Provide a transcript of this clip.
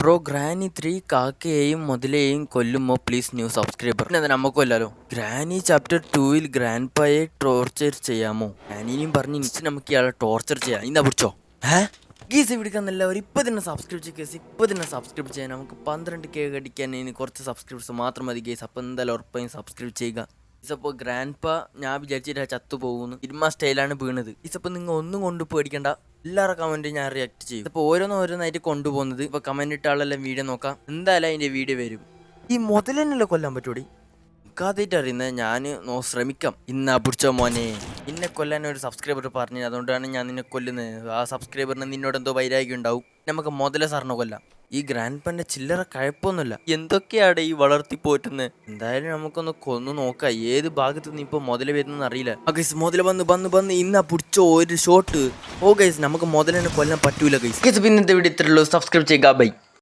Bro granny 3 കാക്കയെയും മുതലയെയും കൊല്ലുമോ പ്ലീസ് ന്യൂ സബ്സ്ക്രൈബർ. പിന്നെ നമുക്ക് കൊല്ലാലോ. ഗ്രാനി ചാപ്റ്റർ 2-ൽ ഗ്രാൻഡ്പയെ ടോർച്ചർ ചെയ്യാമോ? ഗ്രാനിനെയും പറഞ്ഞ് ഇനിച്ച് നമുക്ക് ഇയാളെ ടോർച്ചർ ചെയ്യാം. ഇന്നാ പിടിച്ചോ. ഗീസ് പിടിക്കാന്നല്ലവർ ഇപ്പം തന്നെ സബ്സ്ക്രൈബ് ചെയ്യുക ഗേസ്. ഇപ്പം തന്നെ സബ്സ്ക്രൈബ് ചെയ്യാൻ നമുക്ക് 12K അടിക്കാൻ ഇനി കുറച്ച് സബ്സ്ക്രൈബേഴ്സ് മാത്രം മതി ഗേസ്. അപ്പം എന്തായാലും ഉറപ്പായും സബ്സ്ക്രൈബ് ചെയ്യുക. ഇസപ്പോൾ ഗ്രാൻഡ്പ ഞാൻ വിചാരിച്ചിട്ട് ചത്തു പോകുന്നു. സിനിമ സ്റ്റൈലാണ് വീണത്. ഇസപ്പോൾ നിങ്ങൾ ഒന്നും കൊണ്ട് പേടിക്കണ്ട. എല്ലാവരുടെ കമൻറ്റും ഞാൻ റിയാക്ട് ചെയ്യും. ഇപ്പോൾ ഓരോന്നായിട്ട് കൊണ്ടുപോകുന്നത്. ഇപ്പോൾ കമൻറ്റ് ഇട്ട ആളെല്ലാം വീഡിയോ നോക്കാം. എന്തായാലും അതിൻ്റെ വീഡിയോ വരും. ഈ മുതലെന്നല്ലേ കൊല്ലാൻ പറ്റൂടി? എനിക്കാദ്യമായിട്ട് അറിയുന്നത്. ഞാൻ ശ്രമിക്കാം. ഇന്നാ പിടിച്ചോ മോനെ. നിന്നെ കൊല്ലാൻ ഒരു സബ്സ്ക്രൈബർ പറഞ്ഞു. അതുകൊണ്ടാണ് ഞാൻ നിന്നെ കൊല്ലുന്നത്. ആ സബ്സ്ക്രൈബറിന് നിന്നോട് എന്തോ വൈരാഗ്യം ഉണ്ടാവും. നമുക്ക് മുതല സാറിനെ കൊല്ലാം. ഈ ഗ്രാൻഡ്പന്റെ ചില്ലറ കഴപ്പൊന്നുമില്ല. എന്തൊക്കെയാണ് ഈ വളർത്തി പോറ്റുന്നത്? എന്തായാലും നമുക്കൊന്ന് കൊന്നു നോക്കാം. ഏത് ഭാഗത്ത് നിന്ന് ഇപ്പോൾ മുതല വരുന്നെന്ന് അറിയില്ല. ഗൈസ് മുതല വന്ന് ഇന്നാ പിടിച്ചോ ഒരു ഷോട്ട്. ഓ ഗൈസ് നമുക്ക് മുതലിനെ കൊല്ലാൻ പറ്റൂല ഗൈസ്. പിന്നത്തെ വീഡിയോ ഇത്രയുള്ളൂ. സബ്സ്ക്രൈബ് ചെയ്യുക. ബൈ.